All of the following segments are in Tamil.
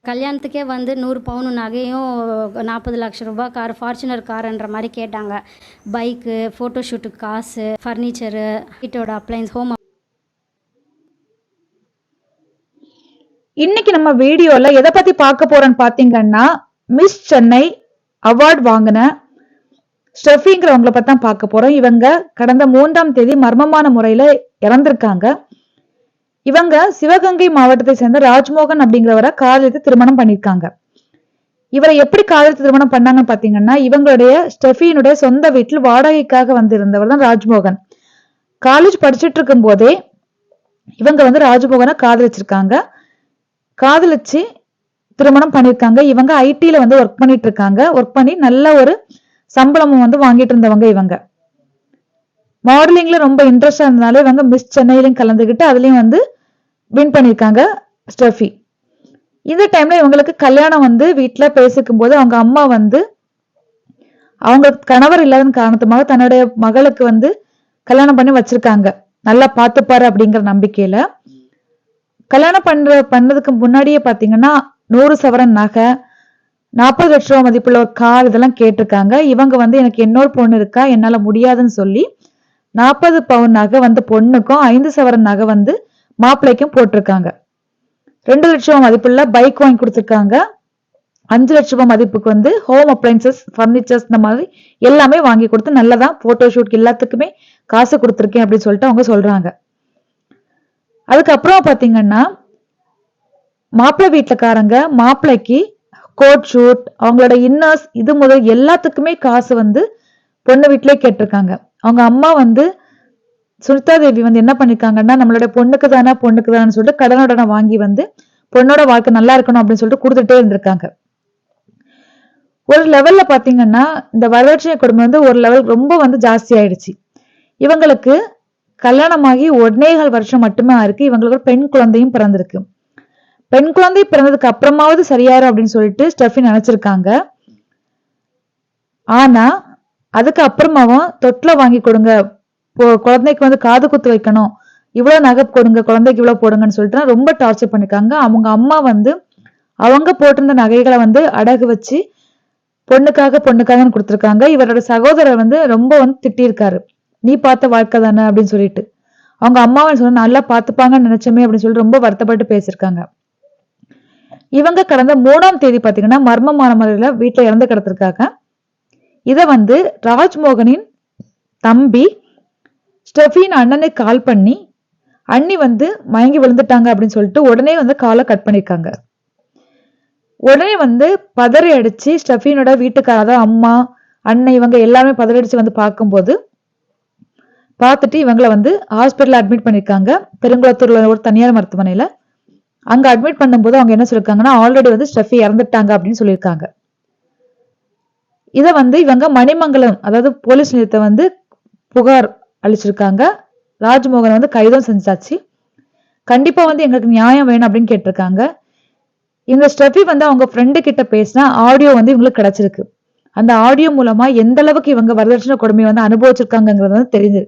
கல்யாணத்துக்கே வந்து 100 பவுன் நகையும் 40 லட்சம் ரூபாய் கார், ஃபார்ச்சுனர் காருன்ற மாதிரி கேட்டாங்க. பைக்கு, ஃபோட்டோ ஷூட்டுக்கு காசு, ஃபர்னிச்சரு, வீட்டோட அப்ளைன்ஸ், ஹோம். இன்னைக்கு நம்ம வீடியோல எதை பத்தி பார்க்க போறோம்னு பாத்தீங்கன்னா, மிஸ் சென்னை அவார்ட் வாங்கின ஸ்டெஃபிங்கிறவங்களை பத்தி தான் பார்க்க போறோம். இவங்க கடந்த 3ஆம் தேதி மர்மமான முறையில இறந்திருக்காங்க. இவங்க சிவகங்கை மாவட்டத்தை சேர்ந்த ராஜ்மோகன் அப்படிங்கிறவரை காதலித்து திருமணம் பண்ணிருக்காங்க. இவரை எப்படி காதலித்து திருமணம் பண்ணாங்கன்னு பாத்தீங்கன்னா, இவங்களுடைய ஸ்டெஃபியினுடைய சொந்த வீட்டில் வாடகைக்காக வந்து இருந்தவர் தான் ராஜ்மோகன். காலேஜ் படிச்சுட்டு இருக்கும் போதே இவங்க வந்து ராஜ்மோகனை காதலிச்சிருக்காங்க. காதலிச்சு திருமணம் பண்ணிருக்காங்க. இவங்க ஐடில வந்து ஒர்க் பண்ணிட்டு இருக்காங்க. ஒர்க் பண்ணி நல்ல ஒரு சம்பளமும் வந்து வாங்கிட்டு இருந்தவங்க. இவங்க மாடலிங்ல ரொம்ப இன்ட்ரெஸ்டா இருந்தனால இவங்க மிஸ் சென்னையிலும் கலந்துகிட்டு அதுலயும் வந்து வின் பண்ணிருக்காங்க ஸ்டெஃபி. இந்த டைம்ல இவங்களுக்கு கல்யாணம் வந்து வீட்டுல பேசிக்கும் போது அவங்க அம்மா வந்து அவங்க கணவர் இல்லாத காரணத்துமாக தன்னுடைய மகளுக்கு வந்து கல்யாணம் பண்ணி வச்சிருக்காங்க. நல்லா பார்த்துப்பாரு அப்படிங்கிற நம்பிக்கையில கல்யாணம் பண்ணதுக்கு முன்னாடியே பாத்தீங்கன்னா 100 சவரன் நகை, 40 லட்சம் ரூபாய் மதிப்புள்ள ஒரு கார் இதெல்லாம் கேட்டிருக்காங்க. இவங்க வந்து எனக்கு இன்னொரு பொண்ணு இருக்கா, என்னால முடியாதுன்னு சொல்லி 40 பவுன் நகை வந்து பொண்ணுக்கும் 5 சவரன் நகை வந்து மாப்பிள்ளைக்கும் போட்டிருக்காங்க. 2 லட்சம் ரூபாய் மதிப்புள்ள பைக் வாங்கி கொடுத்திருக்காங்க. 5 லட்சம் ரூபாய் மதிப்புக்கு வந்து ஹோம் அப்ளைன்சஸ், பர்னிச்சர்ஸ் இந்த மாதிரி எல்லாமே வாங்கி கொடுத்து நல்லதான் போட்டோ ஷூட் எல்லாத்துக்குமே காசு கொடுத்துருக்கேன் அப்படின்னு சொல்லிட்டு அவங்க சொல்றாங்க. அதுக்கப்புறம் பாத்தீங்கன்னா மாப்பிள்ளை வீட்டுக்காரங்க மாப்பிள்ளைக்கு கோட் ஷூட், அவங்களோட இன்னர்ஸ் இது முதல் எல்லாத்துக்குமே காசு வந்து பொண்ணு வீட்டிலே கேட்டிருக்காங்க. அவங்க அம்மா வந்து சுனிதா தேவி வந்து என்ன பண்ணிருக்காங்கன்னா, நம்மளோட பொண்ணுக்கு தானே சொல்லிட்டு கடனுடனே வாங்கி வந்து பொண்ணோட வாழ்க்கை நல்லா இருக்கணும் அப்படின்னு சொல்லிட்டு கொடுத்துட்டே இருந்திருக்காங்க. ஒரு லெவல்ல பாத்தீங்கன்னா இந்த வரதட்சணை கொடுமை வந்து ஒரு லெவல் ரொம்ப வந்து ஜாஸ்தி ஆயிடுச்சு. இவங்களுக்கு கல்யாணமாகி 1.25 வருஷம் மட்டுமே இருக்கு. இவங்களுக்கு ஒரு பெண் குழந்தையும் பிறந்திருக்கு. பெண் குழந்தை பிறந்ததுக்கு அப்புறமாவது சரியாயிரும் அப்படின்னு சொல்லிட்டு ஸ்டெஃபி நினைச்சிருக்காங்க. ஆனா அதுக்கு அப்புறமாவும் தொட்டில வாங்கி கொடுங்க, குழந்தைக்கு வந்து காது குத்து வைக்கணும், இவ்வளவு நகை கொடுங்க, குழந்தைக்கு இவ்வளவு போடுங்கன்னு சொல்லிட்டு ரொம்ப டார்ச்சர் பண்ணிருக்காங்க. அவங்க அம்மா வந்து அவங்க போட்டிருந்த நகைகளை வந்து அடகு வச்சு பொண்ணுக்காக கொடுத்திருக்காங்க. இவரோட சகோதரர் வந்து ரொம்ப வந்து திட்டிருக்காரு, நீ பார்த்த வாழ்க்கை தானே அப்படின்னு சொல்லிட்டு. அவங்க அம்மாவை சொன்ன நல்லா பார்த்துப்பாங்கன்னு நினைச்சமே அப்படின்னு சொல்லிட்டு ரொம்ப வருத்தப்பட்டு பேசியிருக்காங்க. இவங்க கடந்த 3ஆம் தேதி பாத்தீங்கன்னா மர்மமான முறையில வீட்டுல இறந்து கிடத்திருக்காங்க. இத வந்து ராஜ்மோகனின் தம்பி ஸ்டெஃபின் அண்ணனுக்கு கால் பண்ணி அண்ணி வந்து மயங்கி விழுந்துட்டாங்க அப்படின்னு சொல்லிட்டு உடனே வந்து காலை கட் பண்ணிருக்காங்க. உடனே வந்து பதறி அடிச்சு ஸ்டெஃபினோட வீட்டுக்காரத அம்மா அண்ணன் இவங்க எல்லாமே பதறி அடிச்சு வந்து பார்க்கும்போது பார்த்துட்டு இவங்களை வந்து ஹாஸ்பிட்டல் அட்மிட் பண்ணிருக்காங்க. பெருங்குளத்தூர்ல ஒரு தனியார் மருத்துவமனையில. அங்க அட்மிட் பண்ணும்போது அவங்க என்ன சொல்லிருக்காங்கன்னா, ஆல்ரெடி வந்து ஸ்டெஃபி இறந்துட்டாங்க அப்படின்னு சொல்லியிருக்காங்க. இத வந்து இவங்க மணிமங்கலம் அதாவது போலீஸ் நிலையத்தை வந்து புகார் அளிச்சிருக்காங்க. ராஜ்மோகன் வந்து கைதும் செஞ்சாச்சு. கண்டிப்பா வந்து எங்களுக்கு நியாயம் வேணும் அப்படின்னு கேட்டிருக்காங்க. இந்த ஸ்டெஃபி வந்து அவங்க ஃப்ரெண்டு கிட்ட பேசின ஆடியோ வந்து இவங்களுக்கு கிடைச்சிருக்கு. அந்த ஆடியோ மூலமா எந்த அளவுக்கு இவங்க வரதட்சணை கொடுமையை வந்து அனுபவிச்சிருக்காங்கிறது வந்து தெரியுது.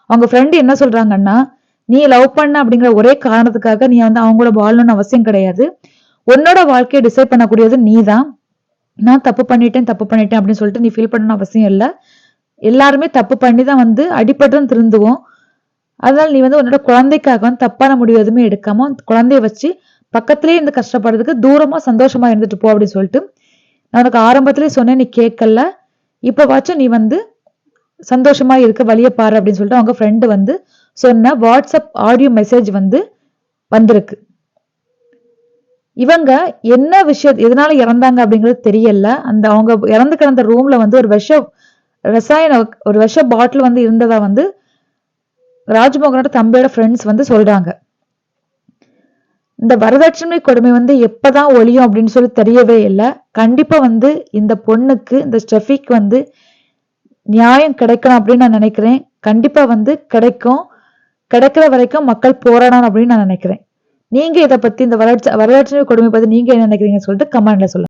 அவங்க ஃப்ரெண்டு என்ன சொல்றாங்கன்னா, நீ லவ் பண்ண அப்படிங்கிற ஒரே காரணத்துக்காக நீ வந்து அவங்களோட வாழணும்னு அவசியம் கிடையாது. உன்னோட வாழ்க்கையை டிசைட் பண்ணக்கூடியது நீதான். நான் தப்பு பண்ணிட்டேன் அப்படின்னு சொல்லிட்டு நீ ஃபீல் பண்ணணும் அவசியம் இல்லை. எல்லாருமே தப்பு பண்ணி தான் வந்து அடிபட்டு திருந்துவோம். அதனால நீ வந்து உன்னோட குழந்தைக்காக வந்து தப்பான முடிவு எதுவுமே எடுக்காம குழந்தைய வச்சு பக்கத்திலேயே இருந்து கஷ்டப்படுறதுக்கு தூரமா சந்தோஷமா இருந்துட்டு போ அப்படின்னு சொல்லிட்டு நான் உனக்கு ஆரம்பத்திலே சொன்னேன், நீ கேட்கல. இப்ப வாச்சும் நீ வந்து சந்தோஷமா இருக்க வழிய பாரு அப்படின்னு சொல்லிட்டு அவங்க ஃப்ரெண்டு வந்து சொன்ன வாட்ஸ்அப் ஆடியோ மெசேஜ் வந்து வந்திருக்கு. இவங்க என்ன விஷயம் எதனால இறந்தாங்க அப்படிங்கிறது தெரியல. அந்த அவங்க இறந்து கிடந்த ரூம்ல வந்து ஒரு விஷ பாட்டில் வந்து இருந்ததா வந்து ராஜ்மோகனோட தம்பியோட ஃப்ரெண்ட்ஸ் வந்து சொல்றாங்க. இந்த வரதட்சணை கொடுமை வந்து எப்பதான் ஒழியும் அப்படின்னு சொல்லி தெரியவே இல்லை. கண்டிப்பா வந்து இந்த பொண்ணுக்கு இந்த ஸ்டெஃபிக்கு வந்து நியாயம் கிடைக்கணும் அப்படின்னு நான் நினைக்கிறேன். கண்டிப்பா வந்து கிடைக்கும். கிடைக்கிற வரைக்கும் மக்கள் போராடணும் அப்படின்னு நான் நினைக்கிறேன். நீங்க இதை பத்தி இந்த வரதட்சணை கொடுமை பத்தி நீங்க என்ன நினைக்கிறீங்கன்னு சொல்லிட்டு கமெண்ட்ல சொல்லுங்க.